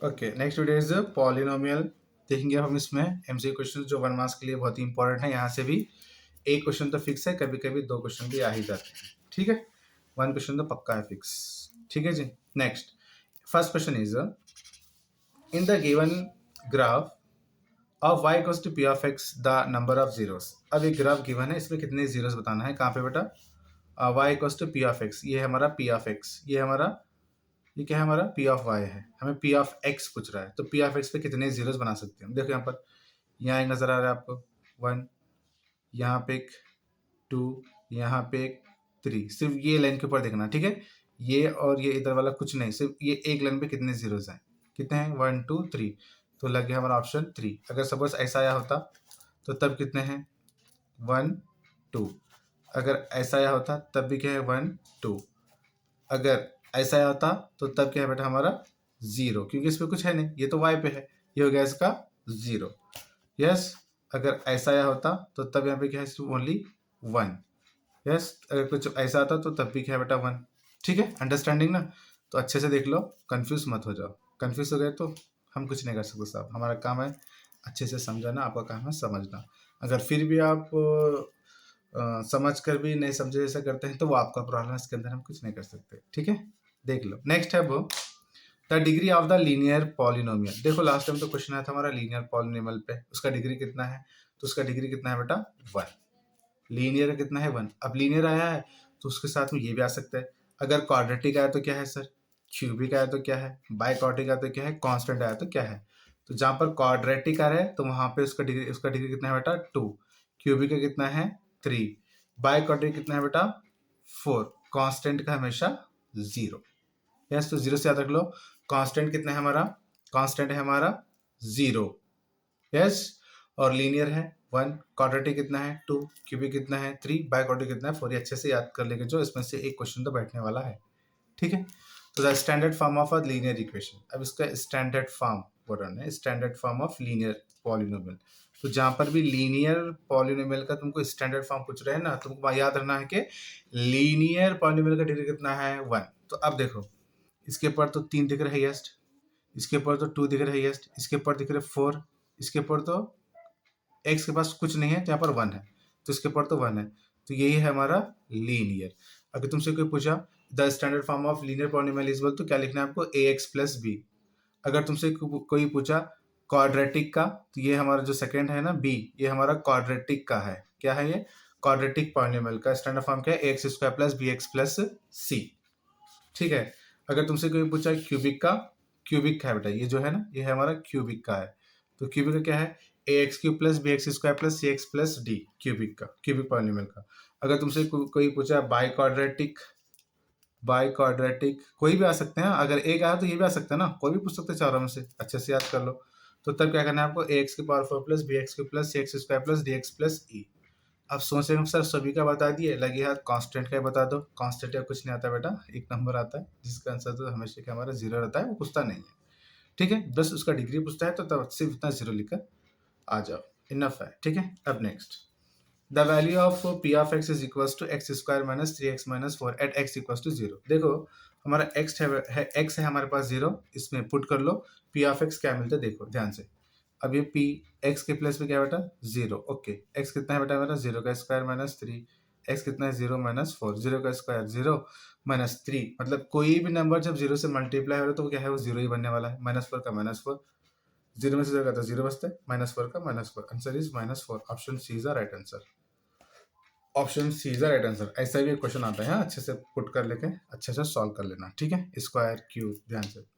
Okay, next video is polynomial. देखेंगे हम इसमें एमसीक्यू क्वेश्चन जो 1 मार्क्स के लिए बहुत ही इंपॉर्टेंट है। यहाँ से भी एक क्वेश्चन तो फिक्स है, कभी कभी 2 क्वेश्चन भी आ ही जाते हैं। ठीक है, 1 क्वेश्चन तो पक्का है फिक्स। ठीक है जी। Next first question is in the given graph of y equals to P of X the number of zeros. अब एक ग्राफ गिवन है, इसमें कितने जीरोस बताना है। कहाँ पे बेटा? y equals to P of X, ये है हमारा पी ऑफ एक्स, ये क्या है हमारा पी ऑफ वाई है। हमें पी ऑफ एक्स पूछ रहा है, तो पी ऑफ एक्स पे कितने जीरोस बना सकते हैं। देखो यहाँ पर, यहाँ एक नजर आ रहा है आपको 1, यहाँ पे एक 2, यहाँ पे एक 3। सिर्फ ये लाइन के ऊपर देखना, ठीक है। ये और ये इधर वाला कुछ नहीं, सिर्फ ये एक लाइन पे कितने जीरोस हैं, कितने हैं 1 2 3। तो लग गया हमारा ऑप्शन 3। अगर सपोज ऐसा आया होता तो तब कितने हैं 1 2। अगर ऐसा आया होता तब भी क्या है 1 2। अगर ऐसा आया होता तो तब क्या है बेटा हमारा 0, क्योंकि इस पे कुछ है नहीं, ये तो y पे है, ये हो गया इसका 0। यस, अगर ऐसा आया होता तो तब यहाँ पे क्या है सिर्फ ओनली 1। यस, अगर कुछ ऐसा आता तो तब भी क्या है बेटा 1। ठीक है, अंडरस्टैंडिंग ना। तो अच्छे से देख लो, कंफ्यूज मत हो जाओ। कंफ्यूज हो गए तो हम कुछ नहीं कर सकते साहब, हमारा काम है अच्छे से समझाना, आपका काम है समझना। अगर फिर भी आप समझ कर भी नहीं समझे जैसा करते हैं तो वो आपका प्रॉब्लम है, इसके अंदर हम कुछ नहीं कर सकते। ठीक है, देख लो। नेक्स्ट है वो the degree of the linear polynomial. देखो लास्ट टाइम तो क्वेश्चन आया था हमारा लीनियर पॉलिनोमियल पे, उसका डिग्री कितना है। तो उसका डिग्री कितना है बेटा 1। लीनियर कितना है 1। अब लीनियर आया है तो उसके साथ में ये भी आ सकता है। अगर क्वाड्रेटिक आया तो क्या है सर, क्यूबिक आया तो क्या है, बाइक्वाड्रेटिक आया तो क्या है, कांस्टेंट आया तो क्या है। तो जहां पर क्वाड्रेटिक आ रहा है तो वहां पे उसका डिग्री कितना है बेटा 2। क्यूबिक का कितना है 3। बाइक्वाड्रेटिक कितना है बेटा 4। कांस्टेंट का हमेशा 0। यस, तो 0 से याद रख लो। कांस्टेंट कितना है हमारा, कांस्टेंट है हमारा 0। यस, और लीनियर है 1। क्वाड्रेटिक कितना है 2। क्यूबिक कितना है 3। बाइक्वाड्रेटिक कितना है 4। ये अच्छे से याद कर लेंगे, जो इसमें से एक क्वेश्चन तो बैठने वाला है। ठीक है, तो the standard form of a linear equation. अब इसका स्टैंडर्ड फॉर्म बोल रहा है, standard form of linear polynomial. तो जहां पर भी लीनियर पॉलिनोमियल का तुमको स्टैंडर्ड फॉर्म पूछ रहे हैं ना, तुमको याद रखना है कि लीनियर पॉलिनोमियल का डिग्री कितना है 1। तो अब देखो, इसके ऊपर तो 3 दिख रहा है हाईएस्ट, इसके ऊपर तो 2 दिख रहा है हाईएस्ट, इसके ऊपर दिख रहा है 4, इसके ऊपर तो x के पास कुछ नहीं है तो यहाँ पर 1 है, तो इसके ऊपर तो 1 है। तो यही है हमारा लीनियर। अगर तुमसे कोई पूछा the standard form of linear polynomial is equal, तो क्या लिखना है आपको ax प्लस b। अगर तुमसे कोई पूछा क्वाड्रेटिक का, तो ये हमारा जो सेकंड है ना b, ये हमारा क्वाड्रेटिक का है। क्या है ये, क्वाड्रेटिक पॉलिनोमियल का स्टैंडर्ड फॉर्म क्या है, ax square plus bx plus c। ठीक है, अगर तुमसे कोई पूछा क्यूबिक का, क्यूबिक का है बेटा ये जो है ना, ये है हमारा क्यूबिक का है। तो क्यूबिक का क्या है, A X cube plus B X square plus C X plus D, cubic का, क्यूबिक पॉलिनोमियल का। अगर तुमसे कोई पूछा बाई क्वाड्रेटिक, बाई क्वाड्रेटिक कोई भी आ सकते हैं, अगर एक आया तो ये भी आ सकता है ना, कोई भी पूछ सकते हैं चारों में से, अच्छे से याद कर लो। तो तब क्या करना है आपको, ए एक्स की power 4 plus B X cube plus C X square plus D X plus E. अब सोच रहे हम सर सभी का बता दिए, लगे यार कांस्टेंट का बता दो। कांस्टेंट का कुछ नहीं आता बेटा, एक नंबर आता है जिसका आंसर तो हमेशा क्या हमारा 0 रहता है, वो पूछता नहीं है। ठीक है, बस उसका डिग्री पूछता है, तो तब सिर्फ इतना 0 लिखकर आ जाओ, इनफ है। ठीक है, अब next the value of P of X is equal to x square minus 3x minus 4 at X equal to 0। देखो हमारा एक्स है हमारे पास 0, इसमें पुट कर लो, पी ऑफ एक्स क्या मिलता है देखो ध्यान से। अब ये पी एक्स के प्लेस में क्या है बेटा 0। ओके, एक्स कितना है बेटा मेरा 0 का स्क्वायर माइनस 3। एक्स कितना है 0 माइनस 4, 0 का स्क्वायर 0 माइनस 3, मतलब कोई भी नंबर जब 0 से मल्टीप्लाई हो रहा है तो क्या है वो 0 ही बनने वाला है। माइनस 4 का माइनस 4, 0 में से 0 का तो 0 बचता है, माइनस 4 का minus 4, answer is minus 4। Option C is the right answer. Option C is the right answer. ऐसा भी एक क्वेश्चन आता है, हाँ अच्छे से पुट कर लेके अच्छे से सॉल्व कर लेना। ठीक है, स्क्वायर क्यूब ध्यान से।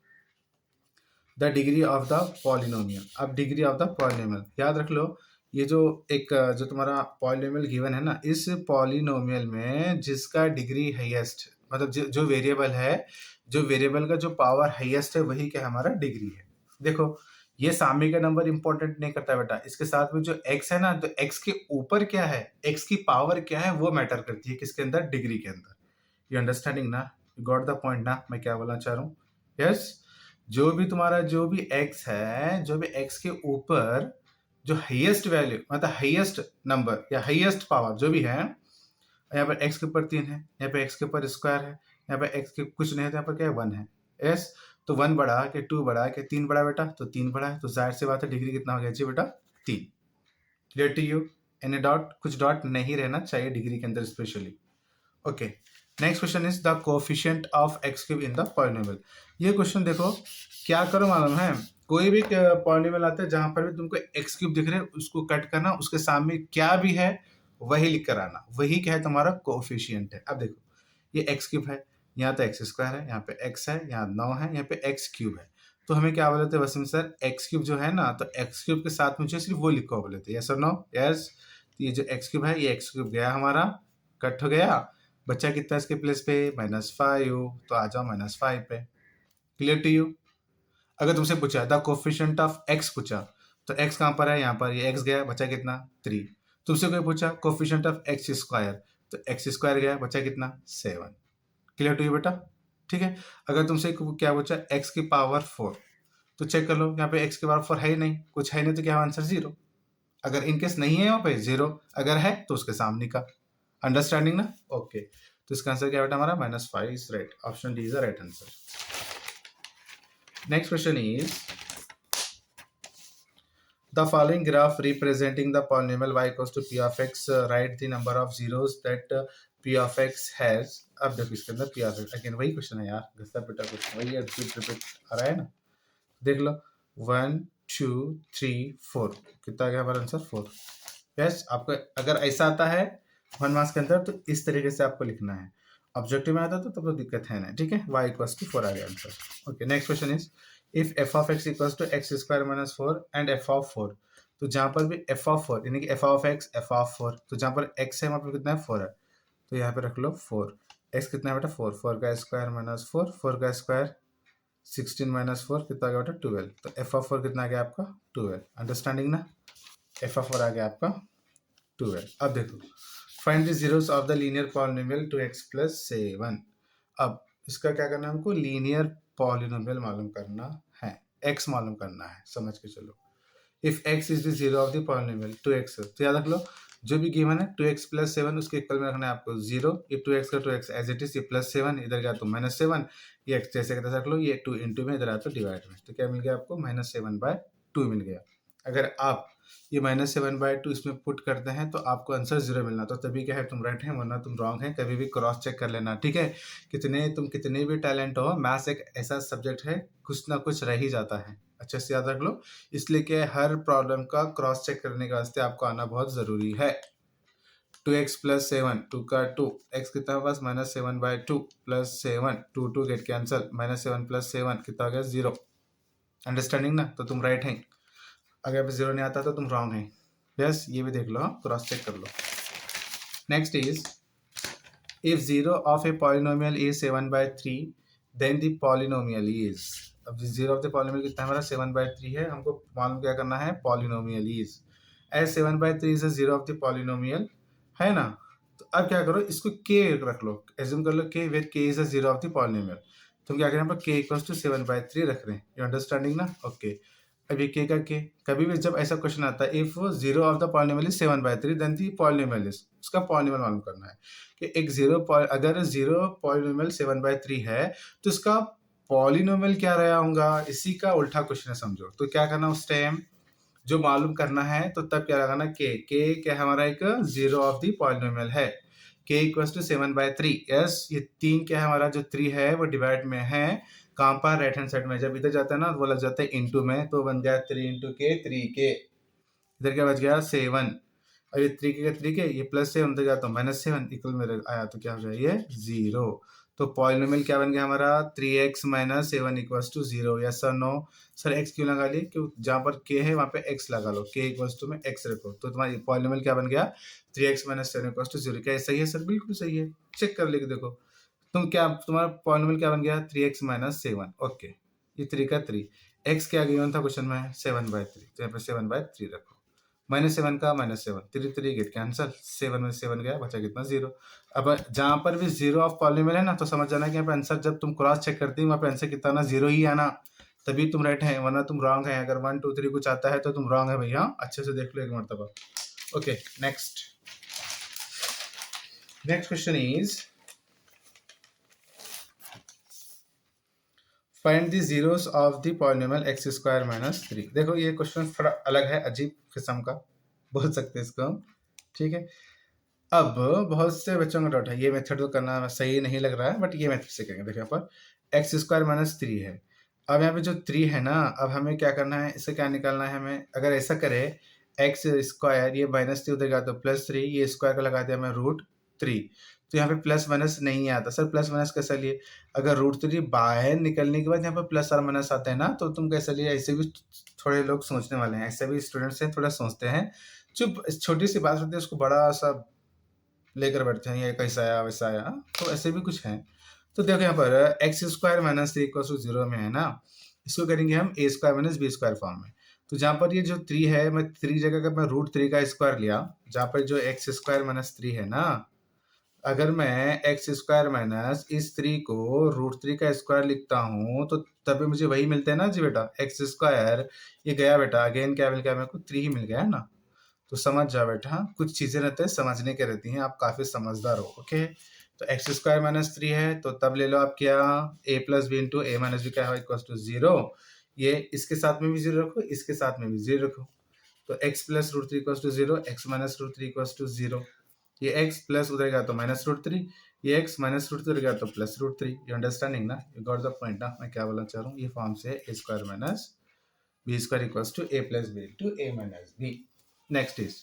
The degree of the polynomial. अब डिग्री ऑफ द पॉलिनोमियल याद रख लो, ये जो एक जो तुम्हारा पॉलिनोमियल गिवन है ना, इस पॉलिनोमियल में जिसका डिग्री हाईएस्ट, मतलब जो वेरिएबल है, जो वेरिएबल का जो पावर हाईएस्ट है वही क्या हमारा डिग्री है। देखो ये सामने का नंबर इंपॉर्टेंट नहीं करता बेटा, इसके साथ में जो x है ना, तो x के ऊपर क्या है, x की पावर क्या है वो मैटर करती है किसके अंदर, डिग्री के अंदर। यू अंडरस्टैंडिंग ना, यू गॉट द पॉइंट ना, मैं क्या बोलना चाह रहा हूँ। यस, जो भी तुम्हारा जो भी x है, जो भी x के ऊपर जो हाईएस्ट वैल्यू, मतलब हाईएस्ट नंबर या हाईएस्ट पावर जो भी है, यहाँ पर x के ऊपर 3 है, यहाँ पे x के ऊपर स्क्वायर है, यहाँ पे x के कुछ नहीं है, तो यहाँ पर क्या है 1 है। यस, तो 1 बढ़ा के 2 बढ़ा के 3 बढ़ा बेटा, तो 3 बढ़ा है, तो जाहिर सी बात है डिग्री कितना हो गया जी बेटा 3। Clear to you? Any doubt? कुछ डॉट नहीं रहना चाहिए डिग्री के अंदर specially. Okay, next question is the coefficient of X cube in the polynomial. ये क्वेश्चन देखो क्या करो मालूम है, कोई भी पॉलिनोमियल आता है जहां पर भी तुमको एक्स क्यूब दिख रहे हैं उसको कट करना, उसके सामने क्या भी है वही लिख कर आना, वही क्या है तुम्हारा कोफिशिएंट है। अब देखो ये एक्स क्यूब है, यहाँ तो एक्स स्क्वायर है, यहाँ पे एक्स है, यहाँ 9 है, यहाँ पे एक्स क्यूब है, तो हमें क्या बोले थे वसीम सर, एक्स क्यूब जो है ना, तो एक्स क्यूब के साथ मुझे सिर्फ वो लिखो बोले थे, यस और नो? यस। ये जो एक्स क्यूब है, ये एक्स क्यूब गया हमारा, कट हो गया, बच्चा कितना इसके प्लेस पे -5, तो आ जाओ -5 पे। Clear to you? अगर तुमसे पूछा द कोफिशिएंट ऑफ एक्स पूछा, तो एक्स कहाँ पर है, यहाँ पर, ये एक्स गया, बचा कितना 3। तुमसे कोई पूछा कोफिशिएंट ऑफ एक्स स्क्वायर, तो एक्स स्क्वायर गया, बचा कितना 7। क्लियर टू यू बेटा? ठीक है। अगर तुमसे क्या पूछा एक्स की पावर 4, तो चेक कर लो, यहाँ पे एक्स की पावर 4 है ही नहीं, कुछ है नहीं, तो क्या आंसर 0। अगर इनकेस नहीं है यहाँ पे 0, अगर है तो उसके सामने का। अंडरस्टैंडिंग ना? ओके, तो इसका आंसर क्या बेटा हमारा -5 is right, option D is the right answer. Next question is the following graph representing the polynomial y equals to p of x, write the number of zeros that p of x has। अब देखो इसके अंदर p of x, again वही question है यार, घिसा पिटा question वही है, रिपीट आ रहा है ना, देख लो 1 2 3 4, कितना आ गया हमारा आंसर 4। यस, आपको अगर ऐसा आता है 1 मार्क्स के अंदर तो इस तरीके से आपको लिखना है, ऑब्जेक्टिव में आता तो तब तो दिक्कत है ना, ठीक है। y इक्वल्स टू 4 आ गया answer. Okay, next question is if f of x equals to x square minus 4 and f of 4, तो जहाँ पर भी f of 4 यानी कि f of x f of 4, तो जहाँ पर x है वहाँ पर कितना है 4 है, तो यहाँ पे रख लो 4। x कितना है बेटा 4, 4 का स्क्वायर माइनस 4, 4 का स्क्वायर 16 माइनस 4 कितना आ गया बेटा 12, तो f of 4 कितना आ गया आपका 12। अंडरस्टैंडिंग ना? f of 4 आ गया आपका 12। अब देखो find the zeros of the linear polynomial 2x plus 7। अब इसका क्या करना है हमको, लीनियर पॉलिनोमियल मालूम करना है, x मालूम करना है, समझ के चलो। If x is the zero of the polynomial 2x, तो याद रख लो जो भी गिवन है 2x प्लस 7 उसके इक्वल में रखना है आपको 0, ये 2x का 2x एज इट इज, ये +7 इधर गया तो -7, ये x जैसे कहते रख लो, ये 2 इंटू में इधर आया तो डिवाइड में, तो क्या मिल गया आपको -7/2 मिल गया। अगर आप ये -7/2 इसमें पुट करते हैं तो आपको आंसर 0 मिलना, तो तभी क्या है तुम राइट हैं वरना तुम रॉन्ग हैं, कभी भी क्रॉस चेक कर लेना, ठीक है। कितने भी टैलेंट हो, मैथ्स एक ऐसा सब्जेक्ट है कुछ ना कुछ रह ही जाता है, अच्छे से याद रख लो। इसलिए कि हर प्रॉब्लम का क्रॉस चेक करने के वास्ते आपको आना बहुत ज़रूरी है। 2x प्लस 7, 2 का 2, x कितना पास -7/2 प्लस 7, 2 गेट कैंसल, -7 प्लस 7 कितना हो गया 0। अंडरस्टैंडिंग ना? तो तुम राइट हैं, अगर 0 नहीं आता तो तुम रॉन्ग हैं। यस, ये भी देख लो, क्रॉस चेक कर लो। Next is if 0 of a polynomial is 7/3 then the polynomial is. अब 0 ऑफ द पॉलिनोमियल कितना है हमारा 7/3 है, हमको मालूम क्या करना है, polynomial is as 7/3 is 0 of the polynomial, है ना। तो अब क्या करो, इसको k रख लो, एज्यूम कर लो k where k is 0 of the polynomial, तुम क्या करें k इक्वल्स टू 7/3 रख रहे हैं, यू अंडरस्टैंडिंग ना? ओके, अभी k का k, कभी भी जब ऐसा क्वेश्चन आता है if 0 of the polynomial is 7/3 then the polynomial is, उसका पॉलिनोमियल मालूम करना है कि एक अगर 0 पॉलिनोमियल 7/3 है तो इसका पॉलिनोमियल क्या रहा होगा, इसी का उल्टा क्वेश्चन है समझो। तो क्या करना उस टाइम, जो मालूम करना है तो तब क्या लगाना, k क्या हमारा एक 0 ऑफ द पॉलिनोमियल है, k इक्वल्स टू 7/3। यस, ये 3 क्या है हमारा, जो 3 है वो डिवाइड में है, कहाँ पर, राइट हैंड साइड में, जब इधर जाता है ना वो लग जाता है इनटू में, तो बन गया 3 × k 3k, इधर क्या बच गया 7, और ये 3k का 3k, ये +7 उधर गया तो -7 इक्वल में आया, तो क्या हो जाए ये 0। तो पॉलिनोमियल क्या बन गया हमारा 3x - 7 equals to 0। Yes sir no? Sir x क्यों लगा लिए, क्यों, जहाँ पर k है वहाँ पे x लगा लो, k इक्वल्स टू में x रखो, तो तुम्हारी पॉलिनोमियल क्या बन गया 3x - 7 इक्वल्स टू 0। क्या ये सही है सर? बिल्कुल सही है, चेक कर लेके देखो तुम्हारा पॉलिनोमियल क्या बन गया 3x - 7। ओके, ये 3 का 3, x क्या गिवन था क्वेश्चन में 7/3, तो यहाँ पे 7/3 रखो, -7 का -7, 3 गेट कैंसल, 7 में 7 गया, बचा कितना 0। अब जहाँ पर भी 0 ऑफ पॉलिनोमियल है ना, तो समझ जाना कि यहाँ पे आंसर जब तुम क्रॉस चेक करती हो वहाँ पे आंसर कितना ना 0 ही आना, तभी तुम राइट है वरना तुम रॉन्ग है। अगर 1 2 3 कुछ आता है तो तुम रॉन्ग है भैया, अच्छे से देख लो एक मरतबा। Okay, next question is find the zeros of the polynomial x square minus 3। देखो ये क्वेश्चन थोड़ा अलग है, अजीब किस्म का बोल सकते हैं इसको हम, ठीक है। अब बहुत से बच्चों का डाउट है, ये मेथड तो करना सही नहीं लग रहा है, बट ये मेथड से करेंगे। देखो यहाँ पर एक्स स्क्वायर माइनस 3 है। अब यहाँ पे जो 3 है ना, अब हमें क्या करना है, इससे क्या निकालना है हमें। अगर ऐसा करे एक्स स्क्वायर, ये माइनस 3 उधर तो प्लस 3, ये स्क्वायर का लगा दिया हमें √3, तो यहाँ पे प्लस माइनस नहीं आता। सर प्लस माइनस कैसा लिए, अगर √3 बाहर निकलने के बाद यहाँ पर प्लस और माइनस आता है ना, तो तुम कैसा लिए, ऐसे भी थोड़े लोग सोचने वाले हैं, ऐसे भी स्टूडेंट्स हैं, थोड़ा सोचते हैं, चुप छोटी सी बात होती है उसको बड़ा सा लेकर बैठते हैं, ये कैसा आया वैसा आया, तो ऐसे भी कुछ है। तो देखो यहाँ पर X square minus 3 equal to 0 में है ना, इसको करेंगे हम A square minus B square form में। तो जहाँ पर ये जो 3 है, मैं 3 जगह का मैं √3 का स्क्वायर लिया, जहाँ पर जो एक्स स्क्वायर माइनस 3 है ना, अगर मैं एक्स स्क्वायर माइनस इस 3 को √3 का स्क्वायर लिखता हूँ, तो तभी मुझे वही मिलता है ना जी बेटा, एक्स स्क्वायर, ये गया बेटा, अगेन क्या मिल गया मेरे को, 3 ही मिल गया है ना। तो समझ जाओ बेटा, हाँ कुछ चीजें रहते हैं समझने के रहती हैं, आप काफी समझदार हो। ओके, तो एक्स स्क्वायर माइनस 3 है, तो तब ले लो आप क्या, ए plus B into A minus B क्या है इक्वल टू 0। ये इसके साथ में भी 0 रखो, इसके साथ में भी 0 रखो, तो x plus √3 equal to 0, X minus √3 equal to 0। ये x प्लस उधर गया तो माइनस √3, ये x माइनस √3 उधर गया तो प्लस √3। यू अंडरस्टैंडिंग ना, यू गॉट द पॉइंट ना, मैं क्या बोलना चाह रहा हूँ। ये फॉर्म से A square minus B square equal to A plus B into A minus B. Next is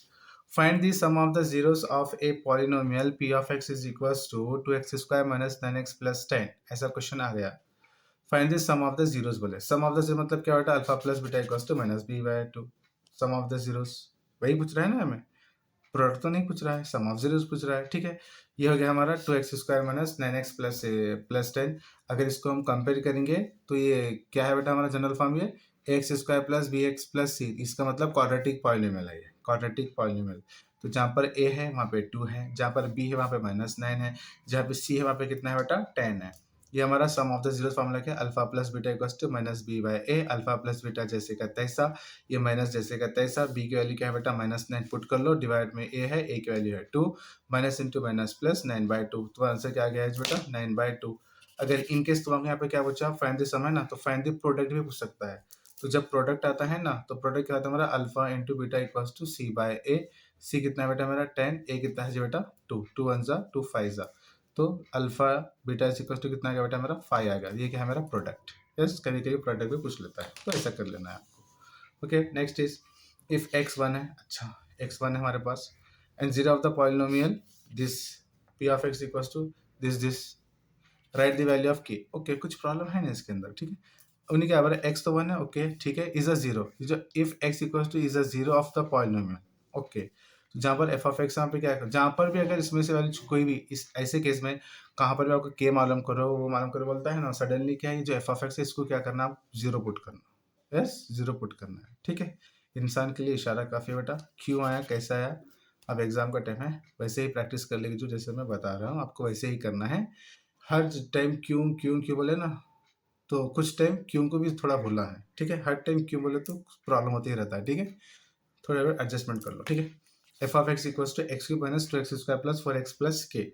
find the sum of the zeros of a polynomial p of x is equals to 2x square minus 9x plus 10। ऐसा question आ गया। Find the sum of the zeros बोले, sum of the zero मतलब क्या बेटा, alpha plus beta equals to minus B by 2। Sum of the zeros वही पूछ रहा है ना हमें, प्रोडक्ट तो नहीं पूछ रहा है, सम ऑफ जीरोस पूछ रहा है, ठीक है। ये हो गया हमारा 2x square minus 9x plus 10। अगर इसको हम कंपेयर करेंगे तो ये क्या है बेटा हमारा जनरल फॉर्म, ये X square plus B X plus C, इसका मतलब क्वाड्रेटिक पॉलिनोमियल है, ये क्वाड्रेटिक पॉलिनोमियल। तो जहाँ पर ए है वहाँ पे 2 है, जहाँ पर बी है वहाँ पे -9 है, जहाँ पे सी है वहाँ पे कितना है बेटा 10 है। ये हमारा sum of the zero formula क्या है, alpha plus beta equals to minus B by A. Alpha plus beta जैसे का तैसा, ये माइनस जैसे का तैसा, बी की वैल्यू क्या है बेटा -9 पुट कर लो, डिवाइड में ए है, ए की वैल्यू है 2, माइनस इंटू माइनस प्लस 9/2, तो आंसर क्या आ गया है बेटा 9/2। अगर इनकेस तुम्हारे यहाँ पे क्या पूछा, फाइंड द सम है ना, तो फाइंड द प्रोडक्ट भी पूछ सकता है। तो जब प्रोडक्ट आता है ना, तो प्रोडक्ट क्या आता है हमारा, alpha into beta equals to C by A. C कितना है बेटा मेरा 10, ए कितना है जी बेटा 2, 2 1 जा 2 5 जा, तो अल्फा बीटा इक्वल टू कितना आ गया बेटा मेरा 5 आ गया। ये क्या है मेरा प्रोडक्ट। यस, कभी कभी प्रोडक्ट भी पूछ लेता है, तो ऐसा कर लेना है आपको। Okay, next is if x1 है, अच्छा x1 है हमारे पास, and zero of the polynomial this p of x equals to this right the value of k। Okay, कुछ प्रॉब्लम है ना इसके अंदर, ठीक है। उन्हीं क्या बोला, x तो 1 है, ओके ठीक है, इज अ जीरो, जो if x equals two is a zero of the polynomial. Okay, जहाँ पर एफ ऑफ एक्स, यहाँ पे क्या है, जहाँ पर भी अगर इसमें से वैल्यू कोई भी, इस ऐसे केस में कहाँ पर भी आपको के मालूम करो, वो मालूम करो बोलता है ना, सडनली क्या है, जो एफ ऑफ एक्स है इसको क्या करना, आप जीरो पुट करना। यस, जीरो पुट करना है, ठीक है। इंसान के लिए इशारा काफ़ी बेटा, क्यों आया कैसा आया, अब एग्जाम का टाइम है, वैसे ही प्रैक्टिस कर लेगी, जो जैसे मैं बता रहा हूँ आपको वैसे ही करना है। हर टाइम क्यों क्यों क्यों बोले ना, तो कुछ टाइम क्यों को भी थोड़ा भूलना है, ठीक है। हर टाइम क्यों बोले तो प्रॉब्लम होती ही रहता है, ठीक है। थोड़ा बहुत एडजस्टमेंट कर लो, ठीक है। F of x equals to X cube minus 2x square plus 4x plus K,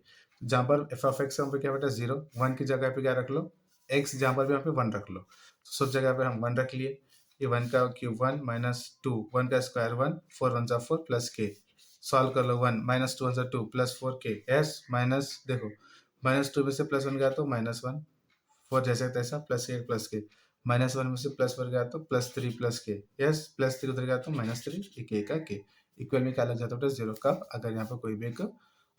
जहाँ पर एफ ऑफ एक्स पे क्या बेटा 0, 1 की जगह पे क्या रख लो, x जहाँ पर भी यहाँ पे 1 रख लो, तो सब जगह पे हम 1 रख लिए। ये 1 का क्यूब 1 माइनस 2, 1 का स्क्वायर 1, 4 1 जा 4 प्लस के, सॉल्व कर लो, 1 माइनस 2 1 जा 2 प्लस 4 के, एस माइनस देखो -2 में से +1 गया तो -1, 4 जैसे तैसा प्लस एक प्लस के, -1 में से +1 गया तो +3 प्लस के, यस +3 उधर गया तो -3, के का के इक्वल में क्या लग जाता है 0। कब, अगर यहाँ पर कोई भी एक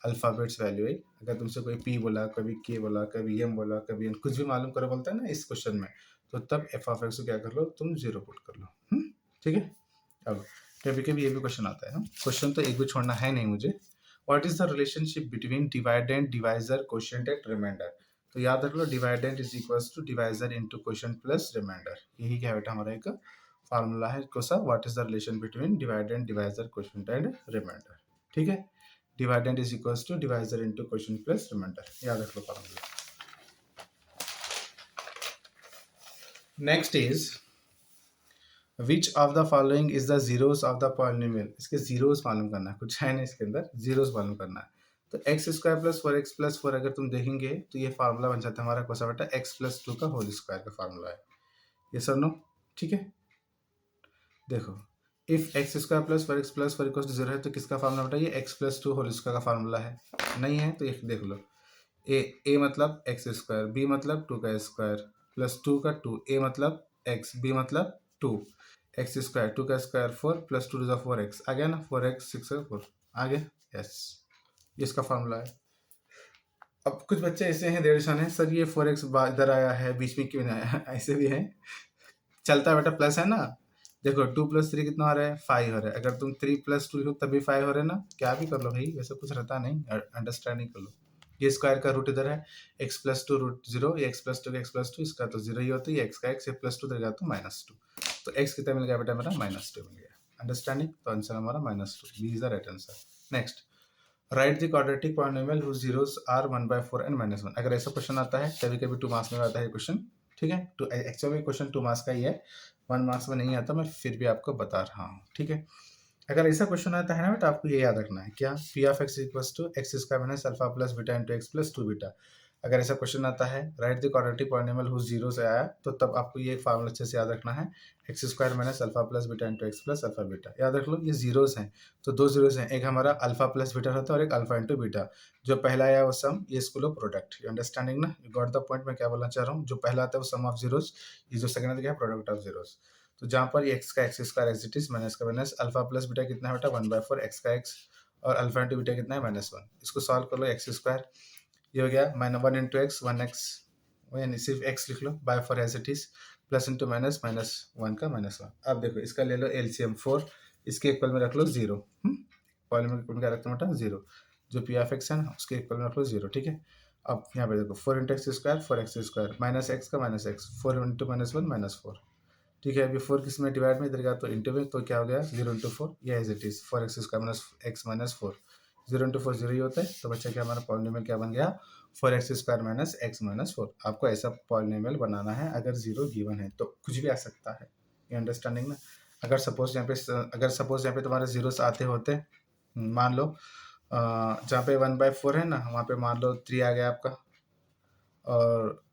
अल्फाबेट्स वैल्यू है, अगर तुमसे कोई पी बोला, कभी के बोला, कभी एम बोला, कभी एन, कुछ भी मालूम करो बोलता है ना इस क्वेश्चन में, तो तब एफ ऑफ एक्स को क्या कर लो तुम 0 पुट कर लो, ठीक है। अब कभी कभी ये भी क्वेश्चन आता है, क्वेश्चन तो एक भी छोड़ना है नहीं मुझे। What is the relationship between dividend, divisor, quotient and remainder. तो याद रख लो, dividend is equals to divisor into quotient plus remainder, यही क्या बेटा हमारा एक फार्मूला है कोसा। What is the relation between dividend, divisor, quotient and remainder, ठीक है। Dividend is equals to divisor into quotient plus remainder, याद रख लो formula. Next is which of the following is the zeros of the polynomial. इसके zeros मालूम करना है, कुछ है नहीं इसके अंदर, जीरोस मालूम करना है। तो x square plus 4x plus 4 अगर तुम देखेंगे तो ये फार्मूला बन जाता है हमारा कौन सा बेटा, x प्लस 2 का होल स्क्वायर का फार्मूला है। ये सर नो, ठीक है। देखो if X square plus 4x plus 4 equal to 0 है तो किसका फार्मूला बेटा, ये x प्लस 2 होल स्क्वायर का फार्मूला है। नहीं है तो ये देख लो, ए मतलब एक्स स्क्वायर, बी मतलब 2 का स्क्वायर प्लस 2 का 2, ए मतलब x, बी मतलब 2, एक्स स्क्वायर 2 का square 4 plus 2 to the 4x आ गया ना, 4x 6 4 आ गया, यस ये इसका फार्मूला है। अब कुछ बच्चे ऐसे हैं देर है, सर ये 4x इधर आया है बीच में क्यों नहीं आया ऐसे भी है, चलता है बेटा, प्लस है ना। देखो 2 प्लस 3 कितना हो रहा है, 5 हो रहा है। अगर तुम 3 प्लस 2 लिखो तभी 5 हो रहा है ना, क्या भी कर लो भाई, वैसे कुछ रहता नहीं, अंडरस्टैंडिंग कर लो। ये स्क्वायर का रूट इधर है, x प्लस 2 रूट 0, ये x प्लस 2 का x प्लस 2, इसका तो 0 ही होता है, x का x, प्लस 2 देगा तो -2, तो x कितना मिल गया बेटा मेरा, -2 मिल गया। अंडरस्टैंडिंग, तो आंसर हमारा -2, B is the right answer. Next, write the quadratic polynomial whose zeros are 1/4 and -1। अगर ऐसा क्वेश्चन आता है, कभी कभी 2 मार्क्स में आता है क्वेश्चन, ठीक है, तो एक्चुअली क्वेश्चन 2 मार्क्स का ही है, 1 मार्क्स में नहीं आता, मैं फिर भी आपको बता रहा हूँ, ठीक है। अगर ऐसा क्वेश्चन आता है ना बेटा, आपको ये याद रखना है क्या, p of x equals to x square minus alpha plus beta into x plus 2 beta. अगर ऐसा क्वेश्चन आता है, write the quadratic polynomial whose zero से आया, तो तब आपको ये फार्मूला अच्छे से याद रखना है, X square minus alpha plus beta into x plus alpha beta. याद रख लो, ये जीरोस हैं, तो 2 जीरोस हैं, एक हमारा अल्फा प्लस बीटा होता है और एक अल्फा इंटू बीटा। जो पहला आया वो सम, ये इसको लो प्रोडक्ट, यू अंडरस्टैंडिंग ना, यू गॉट द पॉइंट मैं क्या बोलना चाह रहा हूँ। जो पहला आता है वो सम ऑफ जीरोस, ये जो सेकंड आता है प्रोडक्ट ऑफ जीरोस। तो जहाँ पर एक्स का X square x it is, minus का माइनस, अल्फा प्लस बीटा कितना है बेटा 1/4, एक्स का एक्स, और अल्फा इंटू बीटा कितना है -1। इसको सॉल्व कर लो, एक्स स्क्वायर ये हो गया -1 इंटू एक्स 1x, यानी सिर्फ x लिख लो, by 4 as it is, plus into minus -1 का -1। अब देखो इसका ले लो एलसीएम 4, इसके इक्वल में रख लो 0, पॉलिनोमियल में क्या रखते हैं बेटा 0, जो पी ऑफ एक्स है ना उसके इक्वल में रख लो 0, ठीक है। अब यहाँ पे देखो 4 into x square 4x square minus x का -x, 4 इंटू -1 -4, ठीक है। अभी 4 किस में डिवाइड में, इधर गया तो इंटू में, तो क्या हो गया 0 इंटू 4, ये as it is 4x square minus x minus 4, 0 into 4 0 ही होता है, तो बच्चा क्या हमारा पॉलिनोमियल क्या बन गया 4x square minus x minus 4। आपको ऐसा पॉलिनोमियल बनाना है, अगर 0 गिवन है तो कुछ भी आ सकता है, ये अंडरस्टैंडिंग ना। अगर सपोज यहाँ पे तुम्हारे जीरोस आते होते, मान लो जहाँ पे 1/4 है ना, वहाँ पे मान लो 3 आ गया आपका, और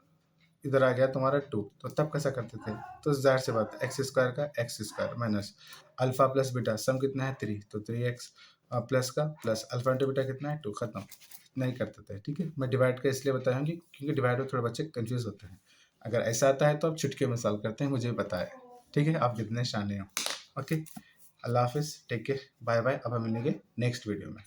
इधर आ गया तुम्हारा 2, तो तब कैसा करते थे, तो जाहिर सी बात है एक्स स्क्वायर का X square minus alpha plus beta, sum कितना है 3, तो 3x प्लस का प्लस अल्फा इंटू बीटा कितना है 2, खत्म, नहीं करते थे, ठीक है। मैं डिवाइड का इसलिए बताया हूँ क्योंकि डिवाइड में थोड़े बच्चे कंफ्यूज होते हैं। अगर ऐसा आता है तो आप चुटकी में सॉल्व करते हैं, मुझे भी पता है, ठीक है, आप कितने शाने हो। ओके, अल्लाह हाफिज़, टेक केयर, बाय बाय। अब हम मिलेंगे नेक्स्ट वीडियो में।